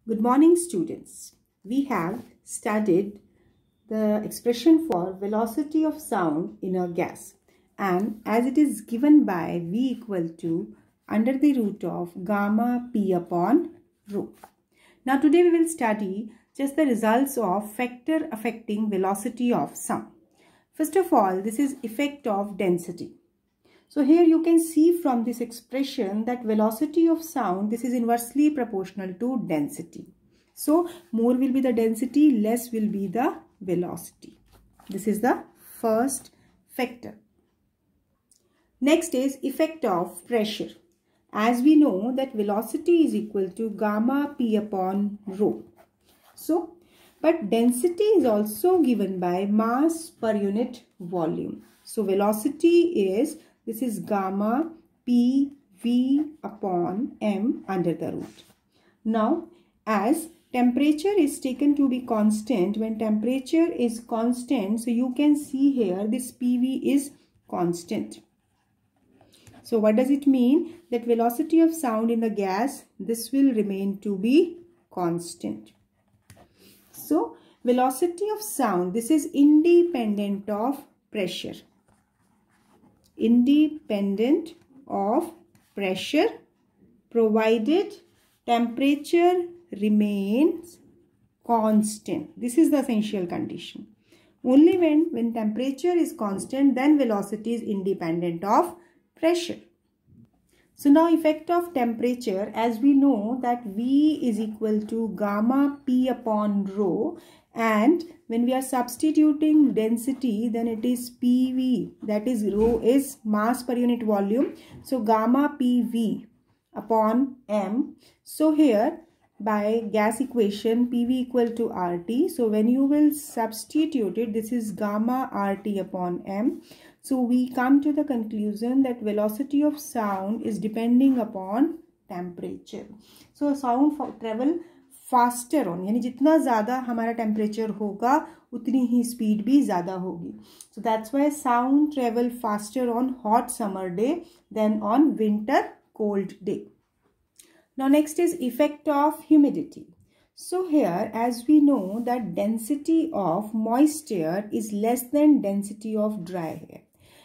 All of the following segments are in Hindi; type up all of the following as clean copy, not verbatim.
Good morning, students. We have studied the expression for velocity of sound in a gas, and as it is given by V equal to under the root of gamma P upon rho. Now today we will study just the results of factor affecting velocity of sound. First of all, this is effect of density. So here you can see from this expression that velocity of sound, this is inversely proportional to density. So more will be the density, less will be the velocity. This is the first factor. Next is effect of pressure. As we know that velocity is equal to gamma P upon rho. So, but density is also given by mass per unit volume. So velocity is, this is gamma P V upon M under the root. Now, as temperature is taken to be constant, when temperature is constant, so you can see here this PV is constant. So what does it mean? That velocity of sound in the gas, this will remain to be constant. So velocity of sound, this is independent of pressure. Independent of pressure provided temperature remains constant. This is the essential condition. Only when temperature is constant, then velocity is independent of pressure. So now effect of temperature, as we know that V is equal to gamma P upon rho, and when we are substituting density, then it is PV, that is rho is mass per unit volume. So gamma PV upon M. So here by gas equation PV equal to RT. So when you will substitute it, this is gamma RT upon M. So we come to the conclusion that velocity of sound is depending upon temperature. So sound travel faster on, यानी जितना ज़्यादा हमारा temperature होगा उतनी ही speed भी ज़्यादा होगी. So that's why sound travel faster on hot summer day than on winter cold day. Now next is effect of humidity. So here, as we know that density of moisture is less than density of dry air.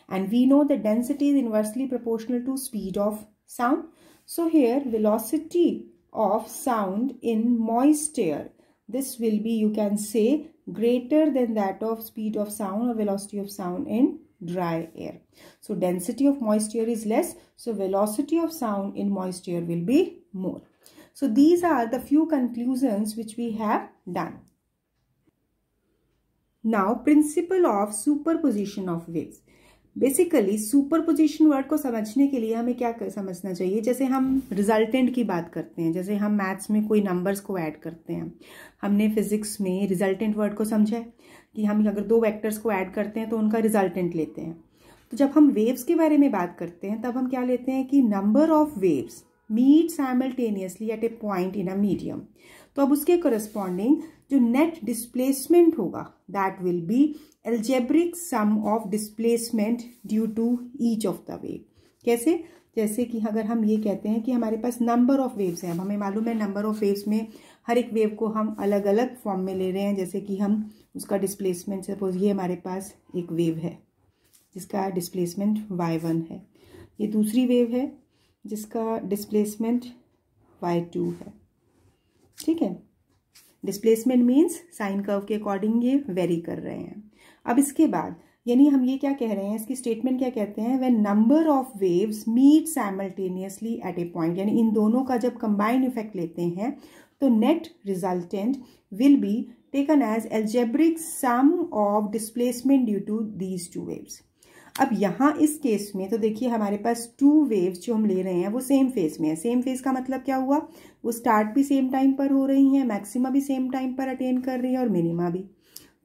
And we know that density is inversely proportional to speed of sound. So here velocity of sound in moisture, this will be, you can say, greater than that of speed of sound or velocity of sound in dry air. So density of moisture is less, so velocity of sound in moisture will be more. So these are the few conclusions which we have done. Now principle of superposition of waves. Basically superposition word को समझने के लिए हमें क्या समझना चाहिए? जैसे हम रिजल्टेंट की बात करते हैं, जैसे हम मैथ्स में कोई नंबर्स को ऐड करते हैं, हमने फिजिक्स में रिजल्टेंट वर्ड को समझा है कि हम अगर दो वेक्टर्स को ऐड करते हैं तो उनका रिजल्टेंट लेते हैं. तो जब हम वेव्स के बारे में बात करते हैं तब हम क्या लेते हैं कि number of waves meet simultaneously at a point in a medium. तो अब उसके कोरस्पॉन्डिंग जो नेट डिस्प्लेसमेंट होगा that will be algebraic sum of displacement due to each of the wave. कैसे? जैसे कि अगर हम ये कहते हैं कि हमारे पास नंबर ऑफ वेव्स हैं, अब हमें मालूम है नंबर ऑफ वेव्स में हर एक वेव को हम अलग अलग फॉर्म में ले रहे हैं. जैसे कि हम उसका डिस्प्लेसमेंट, सपोज ये हमारे पास एक वेव है जिसका डिस्प्लेसमेंट y1 है, ये दूसरी वेव है जिसका डिस्प्लेसमेंट y2 है. ठीक है, डिस्प्लेसमेंट मीन्स साइन कर्व के अकॉर्डिंग ये वेरी कर रहे हैं. अब इसके बाद यानी हम ये क्या कह रहे हैं, इसकी स्टेटमेंट क्या कहते हैं? When number of waves meet simultaneously at a point, यानी इन दोनों का जब कंबाइंड इफेक्ट लेते हैं तो net resultant will be taken as algebraic sum of displacement due to these two waves. अब यहाँ इस केस में तो देखिए हमारे पास टू वेव्स जो हम ले रहे हैं वो सेम फेज में है. सेम फेज का मतलब क्या हुआ? वो स्टार्ट भी सेम टाइम पर हो रही हैं, मैक्सिमा भी सेम टाइम पर अटेन कर रही है और मिनिमा भी.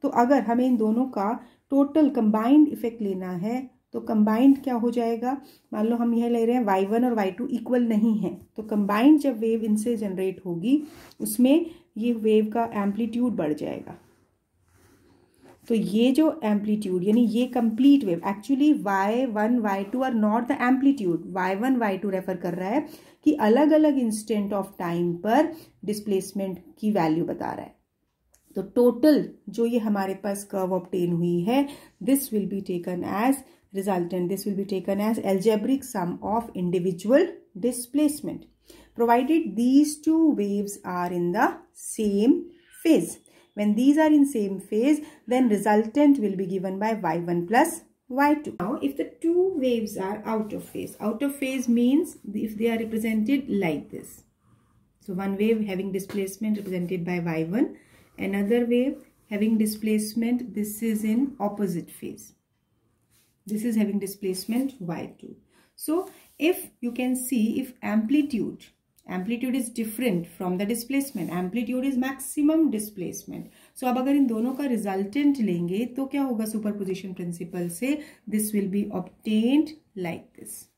तो अगर हमें इन दोनों का टोटल कंबाइंड इफेक्ट लेना है तो कंबाइंड क्या हो जाएगा? मान लो हम यह ले रहे हैं y1 और y2 इक्वल नहीं है, तो कंबाइंड जब वेव इनसे जनरेट होगी उसमें ये वेव का एम्पलीट्यूड बढ़ जाएगा. तो ये जो एम्पलीट्यूड यानी ये complete wave, actually y1 y2 are not the amplitude, y1 y2 refer कर रहा है कि अलग अलग इंस्टेंट ऑफ टाइम पर डिस्प्लेसमेंट की वैल्यू बता रहा है। तो टोटल जो ये हमारे पास कर्व ऑब्टेन हुई है, this will be taken as resultant, this will be taken as algebraic sum of individual displacement provided these two waves are in the same phase. When these are in same phase, then resultant will be given by y1 plus y2. Now if the two waves are out of phase means if they are represented like this. So one wave having displacement represented by y1, another wave having displacement, this is in opposite phase. This is having displacement y2. So if you can see, if amplitude is different from the displacement, amplitude is maximum displacement. So अब अगर इन दोनों का resultant लेंगे तो क्या होगा सुपरपोजिशन प्रिंसिपल से, this will be obtained like this.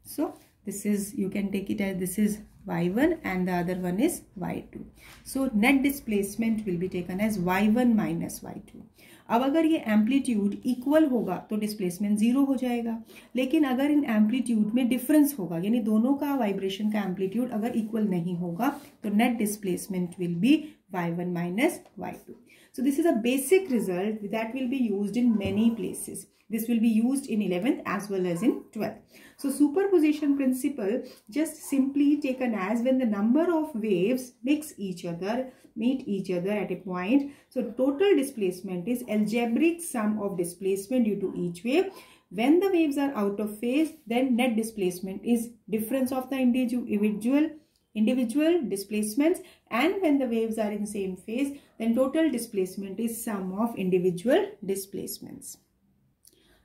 So this is, you can take it as this is y1 and the other one is y2. So net displacement will be taken as y1 minus y2. अब अगर ये एम्पलीट्यूड इक्वल होगा तो डिस्प्लेसमेंट जीरो हो जाएगा, लेकिन अगर इन एम्पलीट्यूड में डिफरेंस होगा यानी दोनों का वाइब्रेशन का एम्पलीट्यूड अगर इक्वल नहीं होगा तो net displacement will be y1 minus y2. So this is a basic result that will be used in many places. This will be used in 11th as well as in 12th. So superposition principle just simply taken as when the number of waves meet each other at a point. So total displacement is algebraic sum of displacement due to each wave. When the waves are out of phase, then net displacement is difference of the individual displacements, and when the waves are in same phase, then total displacement is sum of individual displacements.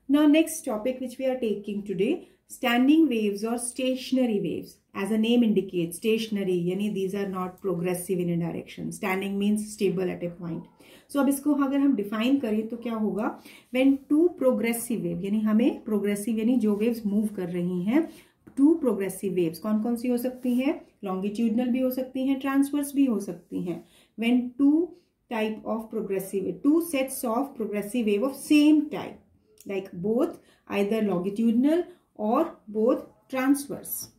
Now next topic which we are taking today, standing waves or stationary waves. As the name indicates, stationary यानी these are not progressive in a direction. Standing means stable at a point. So अब इसको अगर हम define करें तो क्या होगा, when two progressive wave यानी हमें progressive यानी जो waves move कर रही हैं, two progressive waves कौन कौन सी हो सकती हैं, longitudinal भी हो सकती हैं, transverse भी हो सकती हैं. When two sets of progressive wave of same type, like both either longitudinal or both transverse.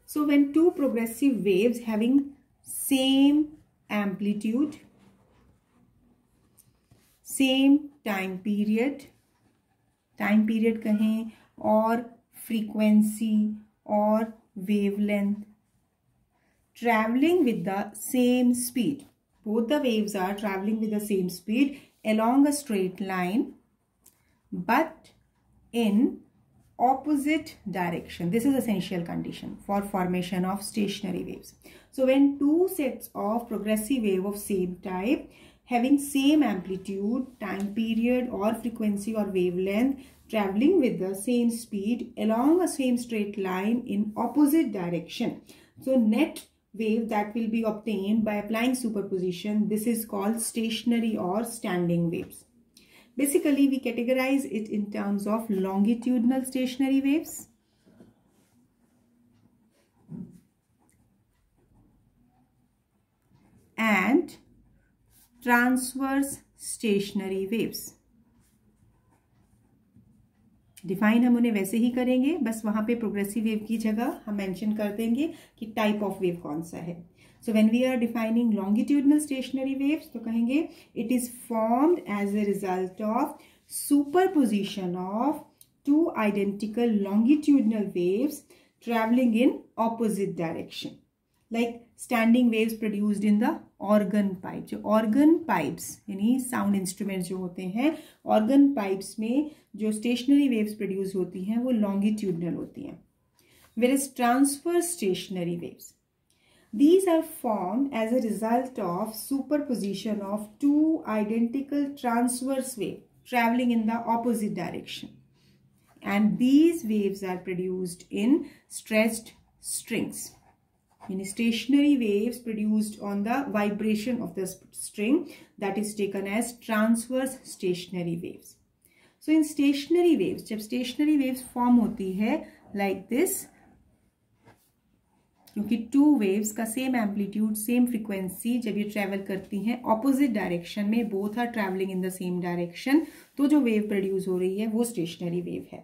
So when two progressive waves having same amplitude, same time period कहें, और frequency or wavelength, traveling with the same speed, both the waves are traveling with the same speed along a straight line but in opposite direction. This is essential condition for formation of stationary waves. So when two sets of progressive wave of same type having same amplitude, time period or frequency or wavelength traveling with the same speed along a same straight line in opposite direction, so net wave that will be obtained by applying superposition, this is called stationary or standing waves. Basically, we categorize it in terms of longitudinal stationary waves and transverse stationary waves. Define हम उन्हें वैसे ही करेंगे, बस वहां पे प्रोग्रेसिव वेव की जगह हम मेंशन कर देंगे कि टाइप ऑफ वेव कौन सा है. So when we are defining longitudinal stationary waves तो कहेंगे it is formed as a result of superposition of two identical longitudinal waves traveling in opposite direction, like standing waves produced in the organ pipe. जो organ pipes यानी sound instruments जो होते हैं, organ pipes में जो stationary waves produce होती हैं वो longitudinal होती हैं. Whereas transverse stationary waves, these are formed as a result of superposition of two identical transverse waves traveling in the opposite direction, and these waves are produced in stretched strings. In stationary waves produced on the vibration of the string, that is taken as transverse stationary waves. So in stationary waves, जब stationary waves form होती है like this, क्योंकि टू वेव्स का सेम एम्पलीट्यूड सेम फ्रीक्वेंसी जब ये ट्रेवल करती हैं ऑपोजिट डायरेक्शन में, both are travelling in the same direction, तो जो वेव प्रोड्यूस हो रही है वो स्टेशनरी वेव है।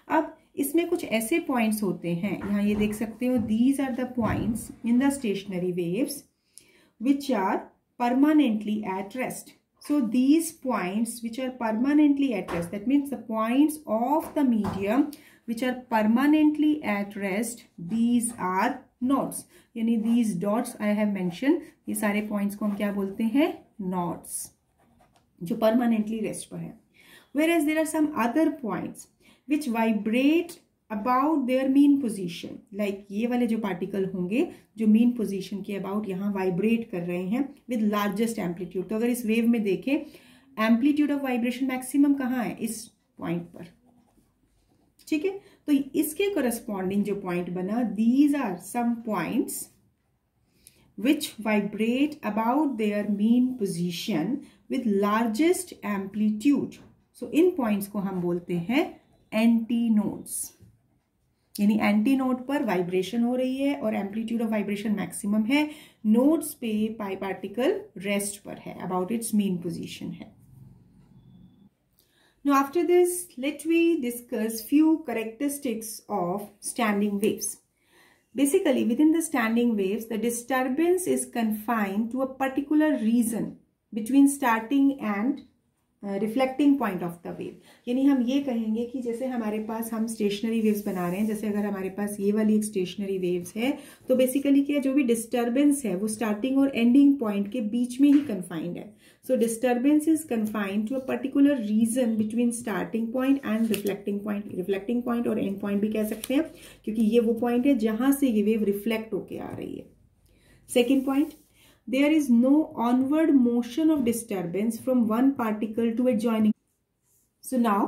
अब इसमें कुछ ऐसे पॉइंट्स होते हैं, यहाँ ये देख सकते हो, these are the points in the stationary waves which are permanently at rest. So these points which are permanently at rest, that means the points of the medium which are permanently at rest, these are nodes. यानी these dots I have mentioned, ये सारे points को हम क्या बोलते हैं, nodes, जो permanently rest पर है। Whereas there are some other points which vibrate about their mean position, like ये वाले जो पार्टिकल होंगे जो मीन पोजीशन के अबाउट यहाँ वाइब्रेट कर रहे हैं विद लार्जेस्ट एम्पलीट्यूड। तो अगर इस वेव में देखें, एम्पलीट्यूड ऑफ वाइब्रेशन मैक्सिमम कहाँ है, इस पॉइंट पर, ठीक है। तो इसके करस्पॉन्डिंग जो पॉइंट बना, these are some points which vibrate about their mean position with largest amplitude. So इन पॉइंट्स को हम बोलते हैं एंटी नोड्स, यानी एंटी नोड पर वाइब्रेशन हो रही है और एम्पलीट्यूड ऑफ वाइब्रेशन मैक्सिमम है, नोड्स पे पाई पार्टिकल रेस्ट पर है, अबाउट इट्स मीन पोजीशन है। Now after this, let we discuss few characteristics of standing waves. Basically, within the standing waves, the disturbance is confined to a particular region between starting and reflecting point of the wave. यानी हम ये कहेंगे कि जैसे हमारे पास हम स्टेशनरी वेव्स बना रहे हैं, जैसे अगर हमारे पास ये वाली एक स्टेशनरी वेव्स है, तो बेसिकली क्या, जो भी डिस्टर्बेंस है वो स्टार्टिंग और एंडिंग पॉइंट के बीच में ही कन्फाइंड है। So disturbance is confined to a particular region between starting point and reflecting point. Reflecting point और एंड पॉइंट भी कह सकते हैं, क्योंकि ये वो पॉइंट है जहां से ये वेव रिफ्लेक्ट होके आ रही है। Second point, there is no onward motion of disturbance from one particle to adjoining. So now,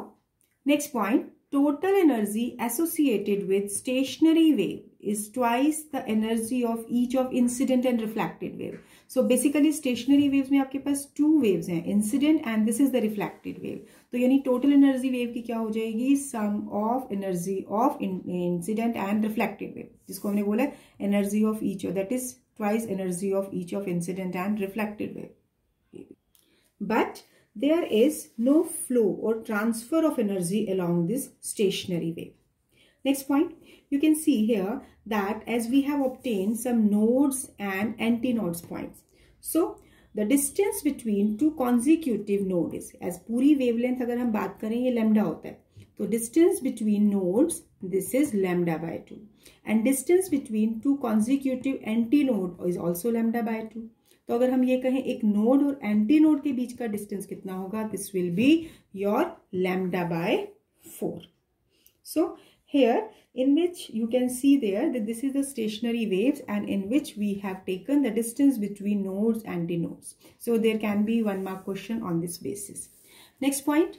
next point, total energy associated with stationary wave is twice the energy of each of incident and reflected wave. So basically stationary waves में आपके पास two waves हैं, incident and this is the reflected wave. तो यानी total energy wave की क्या हो जाएगी, sum of energy of incident and reflected wave, जिसको हमने बोला energy of each, that is twice energy of each of incident and reflected wave. But there is no flow or transfer of energy along this stationary wave. Next point, you can see here that as we have obtained some nodes and antinodes points. So the distance between two consecutive nodes is, as पूरी wavelength अगर हम बात करें ये lambda होता है, तो distance between nodes, this is lambda by 2, and distance between two consecutive antinode is also lambda by 2. तो अगर हम ये कहें एक नोड और एंटी नोड के बीच का डिस्टेंस कितना होगा, this will be your lambda by 4. So here in which you can see there that this is the stationary waves and in which we have taken the distance between nodes and antinodes. So there can be one mark question on this basis. Next point,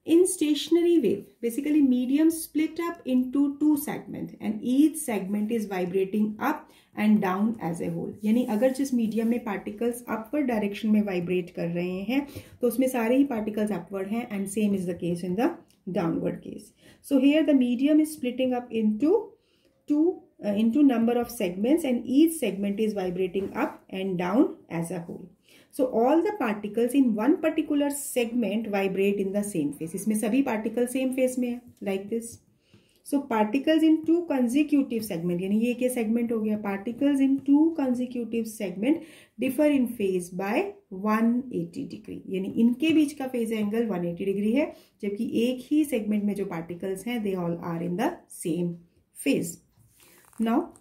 in stationary wave, basically medium split up into two segments and each segment is vibrating up and down as a whole. यानी अगर जिस मीडियम में पार्टिकल्स अपवर्ड डायरेक्शन में वाइब्रेट कर रहे हैं तो उसमें सारे ही पार्टिकल्स अपवर्ड हैं and same is the case in the downward case. So here the medium is splitting up into number of segments and each segment is vibrating up and down as a whole. So all the particles in one particular segment vibrate in the same phase. इसमें सभी particles same phase में है, like this. So particles in two consecutive segment, यानी ये क्या segment हो गया, particles in two consecutive segment differ in phase by 180 degree. यानी इनके बीच का phase angle 180 degree है, जबकि एक ही segment में जो particles हैं they all are in the same phase. Now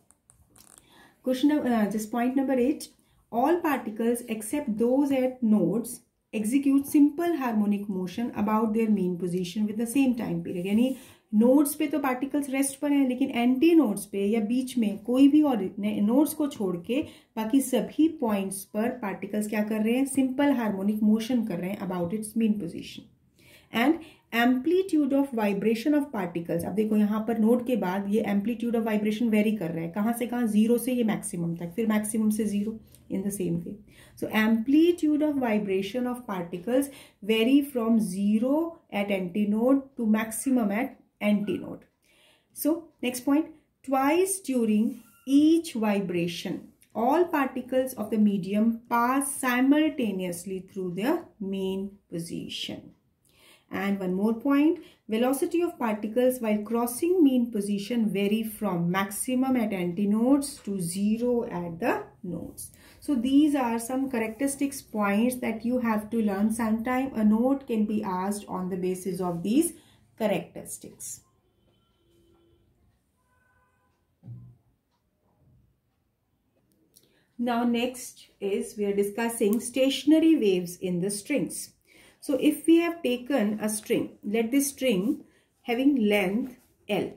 just point number 8. All particles except those at nodes execute simple harmonic motion about their mean position with the same time period. यानी नोड्स पे तो पार्टिकल्स रेस्ट पर हैं, लेकिन एंटी नोड्स पे या बीच में कोई भी और नोड्स को छोड़ के बाकी सभी पॉइंट्स पर पार्टिकल्स क्या कर रहे हैं, सिंपल हार्मोनिक मोशन कर रहे हैं about its mean position. And amplitude of vibration of particles, अब देखो यहाँ पर नोड के बाद ये एम्पलीट्यूड ऑफ वाइब्रेशन वेरी कर रहा है, कहाँ से कहाँ, जीरो से ये मैक्सिमम तक, फिर मैक्सिमम से zero, in the same way. So amplitude of vibration of particles vary from 0 at antinode to maximum at antinode. So next point, twice during each vibration, all particles of the medium pass simultaneously through their mean position. And one more point, velocity of particles while crossing mean position vary from maximum at antinodes to 0 at the nodes. So these are some characteristics points that you have to learn. Sometime a note can be asked on the basis of these characteristics. Now next is we are discussing stationary waves in the strings. So if we have taken a string, let this string having length L.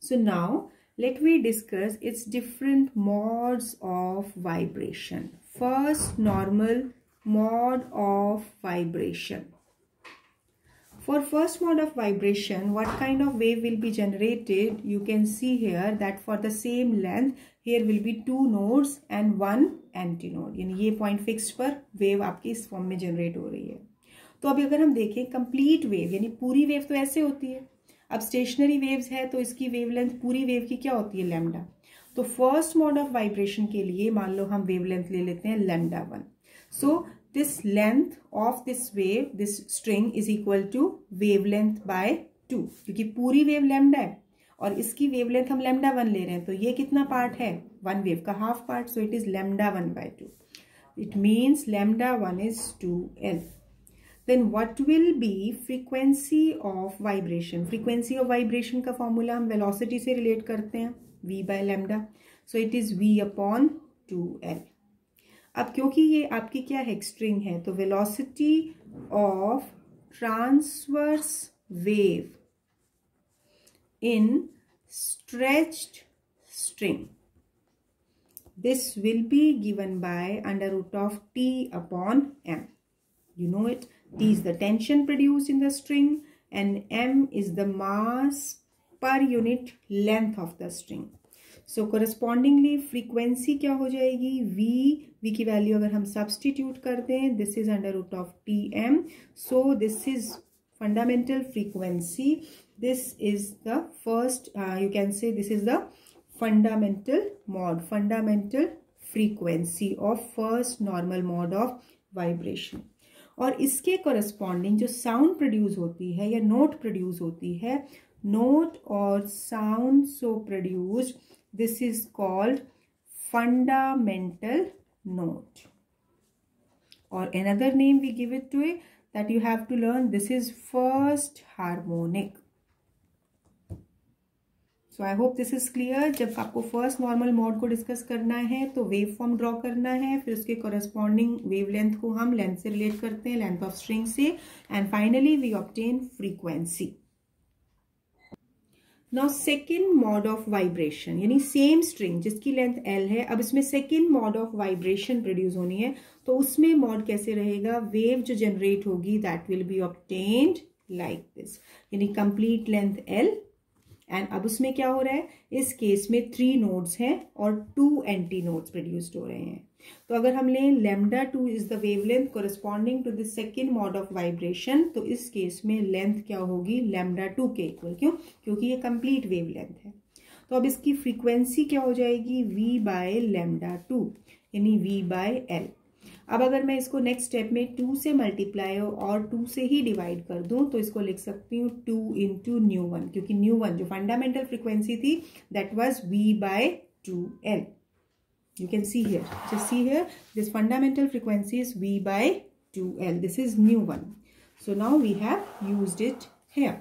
So now let me discuss its different modes of vibration. First, normal mode of vibration. For first mode of vibration, what kind of wave will be generated? You can see here that for the same length, here will be 2 nodes and 1 antinode, यानी ये पॉइंट फिक्स पर वेव आपकी इस फॉर्म में जनरेट हो रही है. तो अभी अगर हम देखें कंप्लीट वेव, यानी पूरी वेव तो ऐसे होती है. अब स्टेशनरी वेव्स है तो इसकी वेवलेंथ पूरी वेव की क्या होती है? लैम्डा. तो फर्स्ट मोड ऑफ वाइब्रेशन के लिए मान लो हम वेवलेंथ ले लेते हैं lambda 1. So this length of this wave, this string is equal to wavelength by 2, क्योंकि पूरी वेव लैम्डा है और इसकी वेवलेंथ हम लैम्डा 1 ले रहे हैं. तो ये कितना पार्ट है? 1 वेव का half part. So it is lambda 1 by 2. It means lambda 1 is 2L. Then what will be frequency of vibration? Frequency of vibration का फॉर्मूला हम वेलोसिटी से रिलेट करते हैं, v by lambda. So it is v upon 2L. अब क्योंकि ये आपकी क्या है? स्ट्रिंग है, तो velocity of transverse wave in stretched string, this will be given by under root of T upon M. You know it. T is the tension produced in the string and M is the mass per unit length of the string. So correspondingly frequency क्या हो जाएगी? V की वैल्यू अगर हम सब्स्टिट्यूट कर दें, this is under root of Tm. So this is fundamental frequency. This is the first, you can say this is the fundamental mode, fundamental frequency of first normal mode of vibration. और इसके corresponding जो sound produce होती है या note produce होती है, note और sound so produced, this is called fundamental note. Or another name we give it to it that you have to learn, this is first harmonic. So I hope this is clear. जब आपको फर्स्ट नॉर्मल मोड को डिस्कस करना है तो वेव फॉर्म ड्रॉ करना है, फिर उसके कॉरेस्पॉन्डिंग वेवलेंथ को हम लेंथ से रिलेट करते हैं, लेंथ ऑफ स्ट्रिंग से, and finally we obtain frequency. Now second mode of vibration, यानी सेम स्ट्रिंग जिसकी लेंथ L है, अब इसमें second mode of vibration produce होनी है. तो उसमें मोड कैसे रहेगा? वेव जो जनरेट होगी that will B obtained like this, यानी कंप्लीट लेंथ L. एंड अब उसमें क्या हो रहा है? इस केस में 3 नोड्स हैं और 2 एंटी नोड्स प्रोड्यूस्ड हो रहे हैं. तो अगर हम लें lambda 2 is the wavelength corresponding to the second mode of vibration, तो इस केस में लेंथ क्या होगी? लैम्डा 2 के इक्वल. क्यों? क्योंकि ये कंप्लीट वेवलेंथ है. तो अब इसकी फ्रीक्वेंसी क्या हो जाएगी? v बाय लैम्डा 2, यानी v बाय L. अब अगर मैं इसको नेक्स्ट स्टेप में 2 से मल्टीप्लाई और 2 से ही डिवाइड कर दूं तो इसको लिख सकती हूँ 2 इंटू न्यू 1, क्योंकि न्यू 1 जो फंडामेंटल फ्रीक्वेंसी थी that was v by 2L. You can see here, just see here, this fundamental frequency is v by 2L. This is new one. So now we have used it here.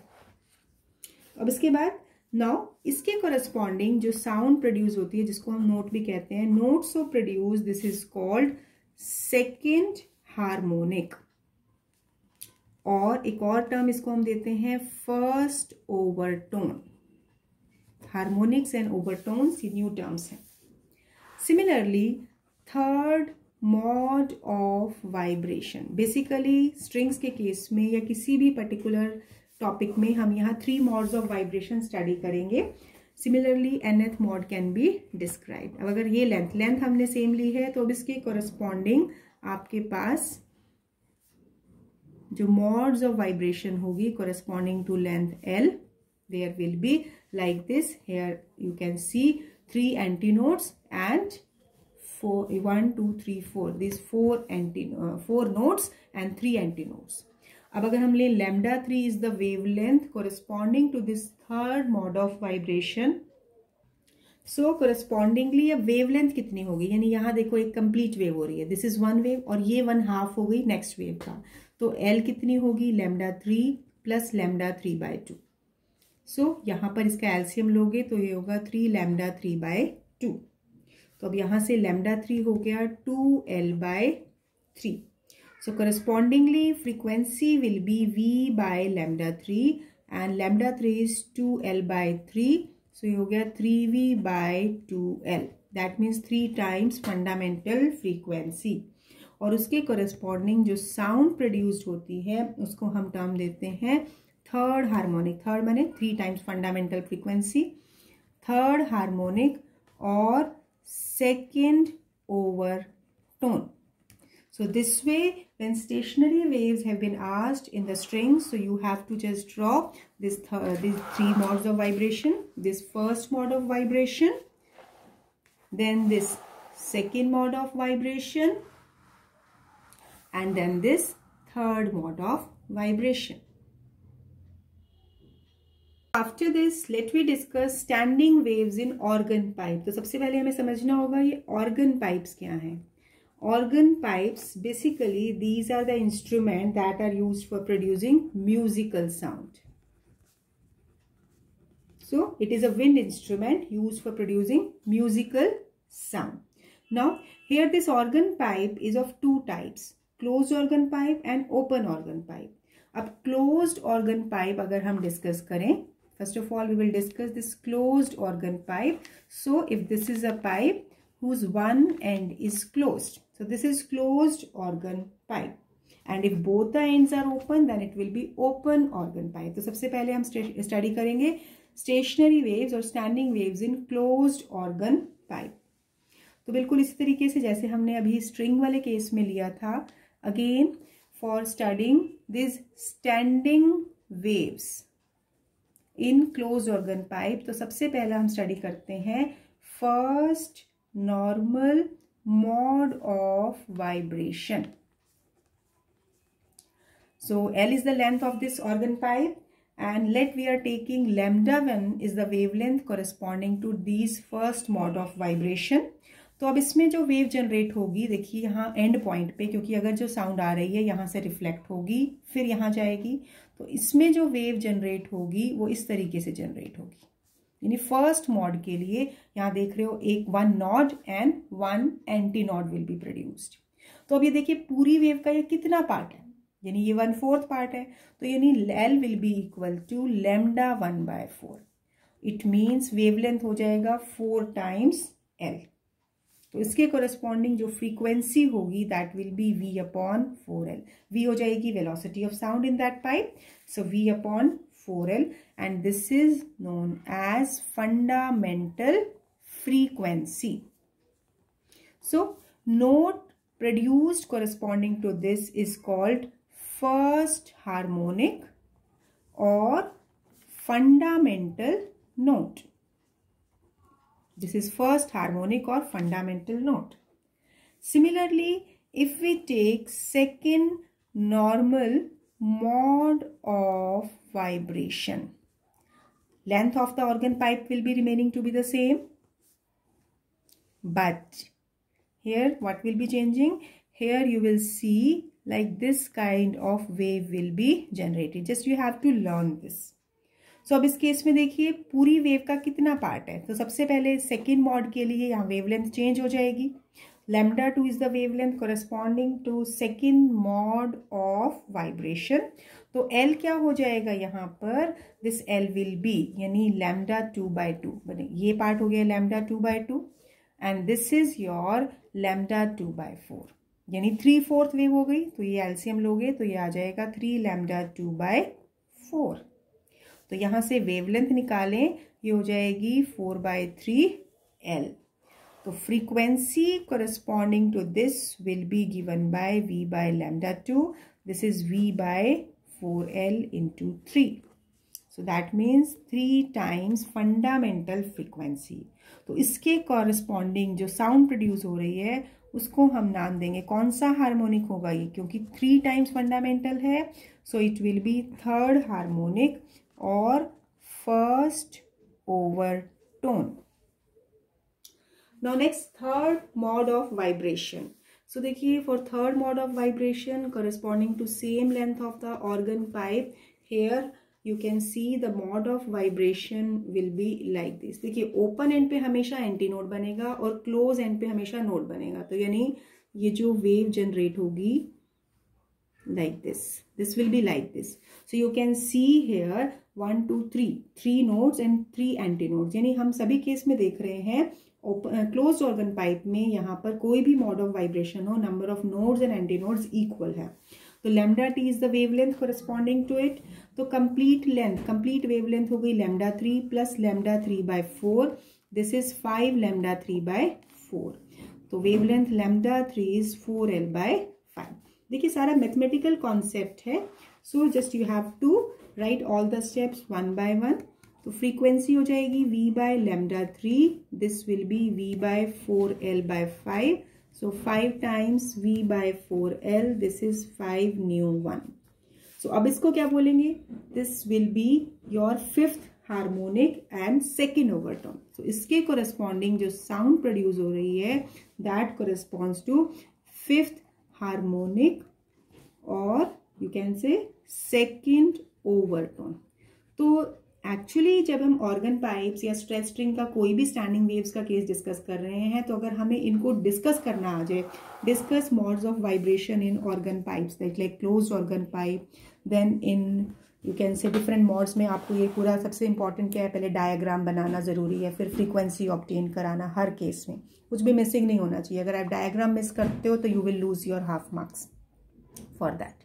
अब इसके बाद now इसके corresponding जो sound produce होती है जिसको हम note भी कहते हैं, notes so produce, this is called second harmonic. और एक और टर्म इसको हम देते हैं first overtone. Harmonics and overtones ये न्यू टर्म्स हैं. Similarly third mode of vibration, basically strings के केस में या किसी भी पर्टिकुलर टॉपिक में हम यहाँ 3 मोड्स ऑफ वाइब्रेशन स्टडी करेंगे. Similarly nth mode can be describe. अब अगर ये लेंथ हमने सेम ली है तो अब इसके कोरस्पॉन्डिंग आपके पास जो मोड्स ऑफ वाइब्रेशन होगी corresponding to length L, there will be like this. Here you can see 3 antinodes and 1 2 3 4, these 4 nodes and 3 antinodes. अब अगर हम ले λ3 is the wavelength corresponding to this third mode of vibration. So correspondingly अब वेवलेंथ कितनी होगी, यानी यहाँ देखो एक कंप्लीट वेव हो रही है, दिस इज वन वेव और ये 1/2 हो गई नेक्स्ट वेव का, तो L कितनी होगी λ3 प्लस λ3/2. सो यहाँ पर इसका एलसीएम लोगे तो ये होगा 3 λ3/2. तो अब यहाँ से λ3 हो गया 2L/3. So correspondingly frequency will be V/λ3 and λ3 is 2L/3. So ये हो गया 3V/2L. That means 3 times fundamental frequency. और उसके corresponding जो sound produced होती है उसको हम term देते हैं third harmonic. Third माने 3 times fundamental frequency, third harmonic और second overtone. So this way, when stationary waves have been asked in the strings, so you have to just draw these 3 modes of vibration. This first mode of vibration, then this second mode of vibration, and then this third mode of vibration. After this, let me discuss standing waves in organ pipe. तो सबसे पहले हमें समझना होगा ये organ pipes क्या हैं. Organ pipes, basically these are the instruments that are used for producing musical sound. So it is a wind instrument used for producing musical sound. Now here this organ pipe is of 2 types, closed organ pipe and open organ pipe. अब closed organ pipe अगर हम discuss करें, first of all we will discuss this closed organ pipe. So if this is a pipe whose one end is closed, so this is closed organ pipe, and if both the ends are open then it will be open organ pipe. तो सबसे पहले हम स्टडी करेंगे स्टेशनरी वेव्स और standing waves in closed organ pipe. तो बिल्कुल इसी तरीके से जैसे हमने अभी स्ट्रिंग वाले केस में लिया था. Again for studying this standing waves in closed organ pipe, तो सबसे पहला हम स्टडी करते हैं first normal mode of vibration. So L is the length of this organ pipe, and let we are taking λ1 is the wavelength corresponding to these first mode of vibration. तो अब इसमें जो वेव जनरेट होगी, देखिए यहाँ एंड पॉइंट पे, क्योंकि अगर जो साउंड आ रही है यहाँ से रिफ्लेक्ट होगी फिर यहाँ जाएगी, तो इसमें जो वेव जनरेट होगी वो इस तरीके से जनरेट होगी. यानी फर्स्ट मॉड के लिए यहाँ देख रहे हो एक 1 node and 1 antinode will be produced. तो अब ये देखिए पूरी वेव का ये कितना पार्ट है, यानी ये 1/4 पार्ट है, तो यानी L will be equal to λ1/4. It means wavelength हो जाएगा 4 times L. तो इसके कोरेस्पॉन्डिंग जो फ्रीक्वेंसी होगी that will B V/4L. V हो जाएगी velocity of sound in that pipe, so V/4L, and this is known as fundamental frequency. So note produced corresponding to this is called first harmonic or fundamental note. This is first harmonic or fundamental note. Similarly, if we take second normal mode of vibration, length of the organ pipe will be remaining to be the same, but here what will be changing? Here you will see like this kind of wave will be generated. Just you have to learn this. So अब इस केस में देखिए पूरी वेव का कितना पार्ट है. तो सबसे पहले सेकेंड मॉड के लिए यहाँ वेवलेंथ चेंज हो जाएगी. λ2 is the wavelength corresponding to second mode of vibration. तो L क्या हो जाएगा यहाँ पर, this L will be यानी λ2/2 बने, ये पार्ट हो गया λ2/2 and this is your λ2/4, यानी 3/4 वेव हो गई. तो ये एलसीएम लोगे तो ये आ जाएगा 3 λ2/4. तो यहाँ से वेवलेंथ निकालें, ये हो जाएगी 4/3L. तो frequency corresponding to this will be given by V/λ2. This is V/4L into 3. So that means 3 times fundamental frequency. तो इसके कॉरस्पॉन्डिंग जो साउंड प्रोड्यूस हो रही है उसको हम नाम देंगे, कौन सा हार्मोनिक होगा ये, क्योंकि 3 टाइम्स फंडामेंटल है, so it will be third harmonic और first overtone. Now next, third mode of vibration. So देखिए, for third mode of vibration corresponding to same length of the organ pipe, here you can see the mode of vibration will be like this। देखिए, ओपन एंड पे हमेशा एंटी नोड बनेगा और क्लोज एंड पे हमेशा नोड बनेगा। तो यानी ये जो वेव जनरेट होगी like this will be like this। so you can see here 1 2 3 nodes and 3 antinodes, यानी हम सभी केस में देख रहे हैं क्लोज्ड ऑर्गन पाइप में यहाँ पर कोई भी मोड ऑफ वाइब्रेशन हो, number of nodes and antinodes equal है। तो lambda t is the wavelength corresponding to it. तो कंप्लीट लेंथ, कंप्लीट वेवलेंथ हो गई lambda 3 plus lambda 3/4, this is 5 lambda 3/4। तो वेवलेंथ लैम्डा 3 इज 4L/5। देखिए, सारा मैथमेटिकल कॉन्सेप्ट है, so just you have to write all the steps one by one. तो फ्रीक्वेंसी हो जाएगी V/λ3, this will be V/4L/5, so 5 times V/4L, this is 5 ν1। So अब इसको क्या बोलेंगे, this will be your fifth harmonic and second overtone. So इसके कोरस्पॉन्डिंग जो साउंड प्रोड्यूस हो रही है that corresponds to fifth harmonic और you can say second overtone. तो एक्चुअली जब हम ऑर्गन पाइप्स या स्ट्रेच स्ट्रिंग का कोई भी स्टैंडिंग वेव्स का केस डिस्कस कर रहे हैं, तो अगर हमें इनको डिस्कस करना आ जाए, discuss modes of vibration in organ pipes like closed organ pipe, then in you can say different modes में आपको ये पूरा सबसे इंपॉर्टेंट क्या है, पहले डायग्राम बनाना जरूरी है, फिर फ्रीक्वेंसी ऑब्टेन कराना, हर केस में कुछ भी मिसिंग नहीं होना चाहिए। अगर आप डायग्राम मिस करते हो तो you will lose your half marks for that.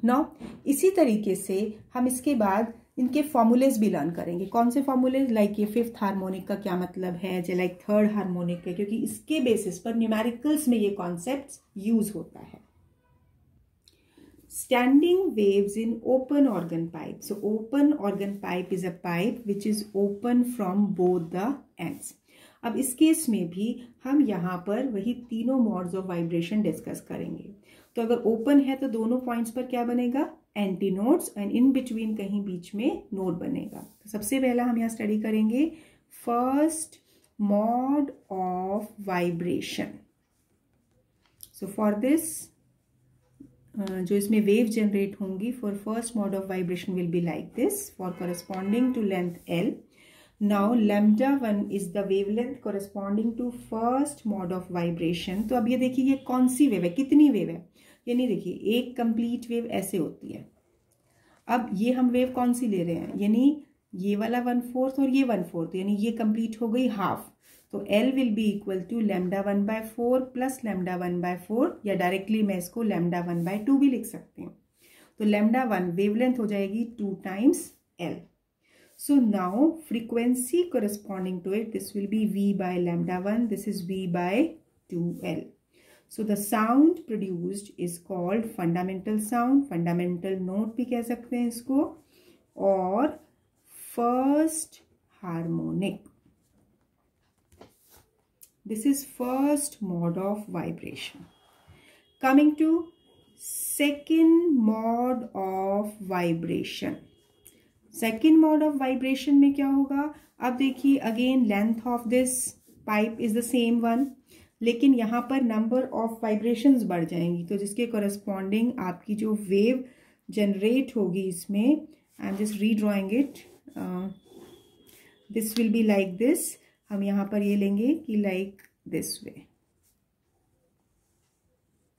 Now इसी तरीके से हम इसके बाद इनके फॉर्मूलेज भी लर्न करेंगे। कौन से फॉर्मूलेज, लाइक ये फिफ्थ हार्मोनिक का क्या मतलब है, जो लाइक थर्ड हार्मोनिक है, क्योंकि इसके बेसिस पर न्यूमेरिकल्स में ये कॉन्सेप्ट यूज होता है। Standing waves in open organ pipe. So open organ pipe is a pipe which is open from both the ends. अब इस केस में भी हम यहाँ पर वही तीनों मोड्स ऑफ वाइब्रेशन डिस्कस करेंगे। तो अगर ओपन है तो दोनों पॉइंट्स पर क्या बनेगा, anti nodes, and in between कहीं बीच में नोड बनेगा। तो सबसे पहला हम यहाँ स्टडी करेंगे first mode of vibration. So for this जो इसमें वेव जनरेट होंगी for first mode of vibration will be like this for corresponding to length L। Now λ1 is the wavelength corresponding to first mode of vibration. तो अब ये देखिए ये कौन सी वेव है, कितनी वेव है, यानी देखिए एक कंप्लीट वेव ऐसे होती है। अब ये हम वेव कौन सी ले रहे हैं, यानी ये वाला 1/4 और ये 1/4, यानी ये कंप्लीट हो गई हाफ। तो L will be equal to λ1/4 plus λ1/4, या डायरेक्टली मैं इसको λ1/2 भी लिख सकती हूँ। तो λ1 वेवलेंथ हो जाएगी 2 times L। So now frequency corresponding to it, this will be V/λ1, this is V/2L। So the sound produced is called fundamental sound, fundamental note भी कह सकते हैं इसको, और first harmonic। This is first mode of vibration. Coming to second mode of vibration. Second mode of vibration में क्या होगा, अब देखिए again length of this pipe is the same one, लेकिन यहाँ पर नंबर ऑफ वाइब्रेशंस बढ़ जाएंगी, तो जिसके करस्पॉन्डिंग आपकी जो वेव जनरेट होगी इसमें, I am just redrawing it, this will be like this. हम यहाँ पर ये लेंगे कि लाइक दिस वे,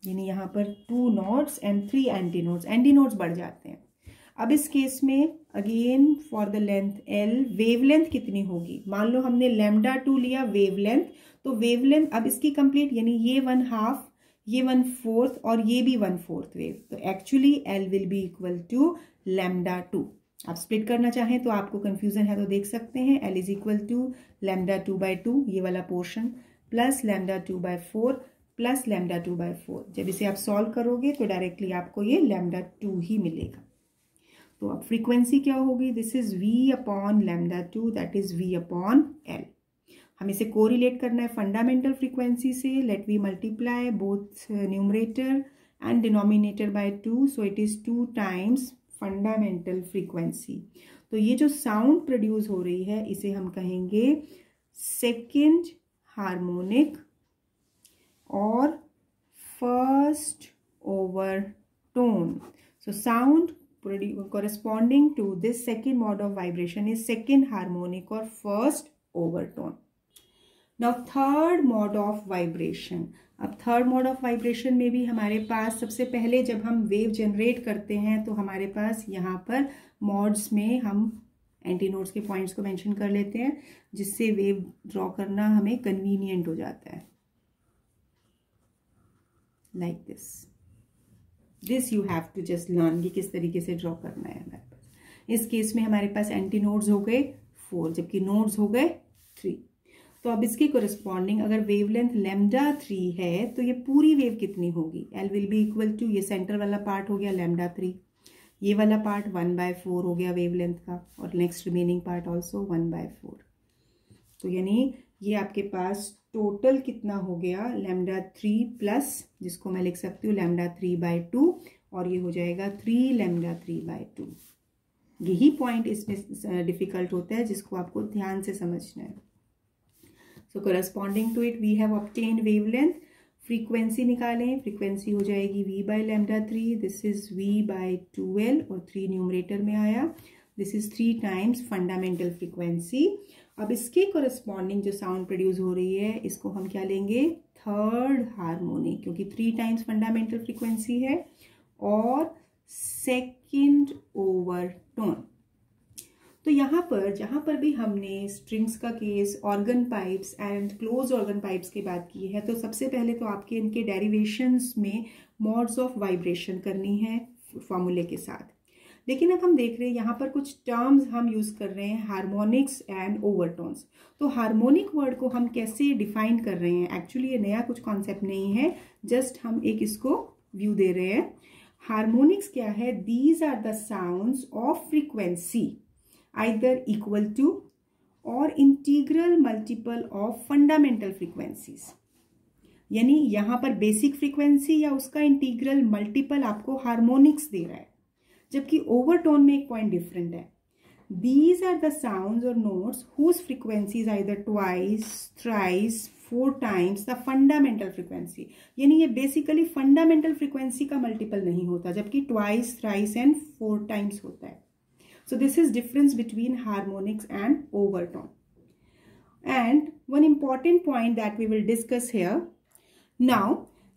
यानी यहाँ पर 2 nodes and 3 anti nodes, anti nodes बढ़ जाते हैं। अब इस केस में again for the length L wavelength कितनी होगी, मान लो हमने λ2 लिया वेवलेंथ, तो वेवलेंथ अब इसकी कंप्लीट, यानी ये 1/2, ये 1/4 और ये भी 1/4 वेव, तो actually L will be equal to λ2। आप स्प्लिट करना चाहें तो आपको कंफ्यूजन है तो देख सकते हैं, L इज इक्वल टू λ2/2 ये वाला पोर्शन प्लस λ2/4 प्लस λ2/4। जब इसे आप सॉल्व करोगे तो डायरेक्टली आपको ये λ2 ही मिलेगा। तो अब फ्रीक्वेंसी क्या होगी, this is v upon λ2 that is v upon l। हम इसे कोरिलेट करना है फंडामेंटल फ्रीक्वेंसी से। Let we multiply both numerator and denominator by 2, so it is 2 times fundamental frequency. तो ये जो साउंड प्रोड्यूस हो रही है इसे हम कहेंगे सेकेंड हार्मोनिक और first overtone. So sound corresponding to this second mode of vibration is second harmonic or first overtone. Now third mode of vibration. अब थर्ड मोड ऑफ वाइब्रेशन में भी हमारे पास सबसे पहले जब हम वेव जनरेट करते हैं तो हमारे पास यहाँ पर मॉड्स में हम एंटी नोड्स के पॉइंट्स को मेंशन कर लेते हैं, जिससे वेव ड्रॉ करना हमें कन्वीनियंट हो जाता है, like this you have to just learn कि किस तरीके से ड्रॉ करना है हमारे पास। इस केस में हमारे पास एंटी नोड्स हो गए 4 जबकि नोड्स हो गए 3। तो अब इसके कोरिस्पॉन्डिंग अगर वेवलेंथ λ3 है तो ये पूरी वेव कितनी होगी, L will be equal to, ये सेंटर वाला पार्ट हो गया λ3, ये वाला पार्ट 1/4 हो गया वेवलेंथ का, और नेक्स्ट रिमेनिंग पार्ट ऑल्सो 1/4। तो यानी ये आपके पास टोटल कितना हो गया λ3 प्लस, जिसको मैं लिख सकती हूँ λ3/2, और ये हो जाएगा 3 λ3/2। यही पॉइंट इसमें डिफिकल्ट होता है जिसको आपको ध्यान से समझना है। So corresponding to it we have obtained wavelength. Frequency निकालें, फ्रीक्वेंसी हो जाएगी v/λ3, दिस इज v/2l और 3 न्यूमरेटर में आया, this is 3 times fundamental frequency. अब इसके कोरस्पॉन्डिंग जो साउंड प्रोड्यूस हो रही है इसको हम क्या लेंगे, थर्ड हार्मोनिक, क्योंकि 3 टाइम्स फंडामेंटल फ्रीक्वेंसी है, और सेकेंड ओवरटोन। तो यहाँ पर जहाँ पर भी हमने स्ट्रिंग्स का case, organ pipes and close organ pipes की बात की है, तो सबसे पहले तो आपके इनके डेरिवेशंस में मोड्स ऑफ वाइब्रेशन करनी है फॉर्मूले के साथ। लेकिन अब हम देख रहे हैं यहाँ पर कुछ टर्म्स हम यूज कर रहे हैं, हार्मोनिक्स एंड ओवरटोन्स। तो हार्मोनिक वर्ड को हम कैसे डिफाइन कर रहे हैं, एक्चुअली ये नया कुछ कॉन्सेप्ट नहीं है, जस्ट हम एक इसको व्यू दे रहे हैं। हार्मोनिक्स क्या है, these are the sounds of frequency either equal to or integral multiple of fundamental frequencies। यानी यहां पर बेसिक फ्रीक्वेंसी या उसका इंटीग्रल मल्टीपल आपको हार्मोनिक्स दे रहा है, जबकि ओवरटोन में एक पॉइंट डिफरेंट है। These are the sounds or notes whose frequency is either twice, thrice, 4 times the fundamental frequency। यानी ये बेसिकली फंडामेंटल फ्रीक्वेंसी का मल्टीपल नहीं होता, जबकि ट्वाइस, थ्राइस एंड 4 टाइम्स होता है। So this is difference between harmonics and overtone. And one important point that we will discuss here. Now,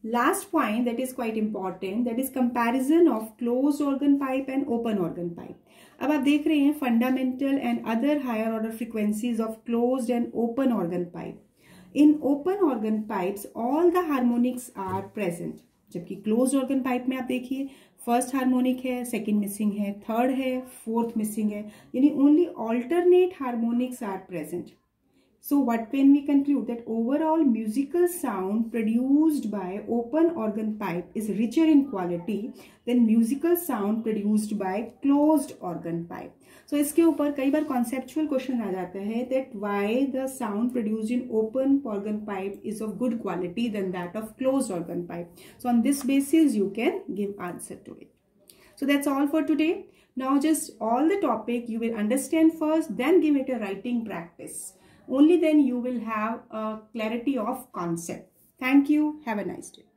last point that is quite important, that is comparison of closed organ pipe and open organ pipe. अब आप देख रहे हैं fundamental and other higher order frequencies of closed and open organ pipe. In open organ pipes, all the harmonics are present. जबकि क्लोज ऑर्गन पाइप में आप देखिए फर्स्ट हार्मोनिक है, सेकंड मिसिंग है, थर्ड है, फोर्थ मिसिंग है, यानी only alternate harmonics are present. So what can we conclude? That overall musical sound produced by open organ pipe is richer in quality than musical sound produced by closed organ pipe. So इसके ऊपर कई बार conceptual question आ जाता है that why the sound produced in open organ pipe is of good quality than that of closed organ pipe. So on this basis you can give answer to it. So that's all for today. Now just all the topic you will understand first, then give it a writing practice. Only then you will have a clarity of concept. Thank you. Have a nice day.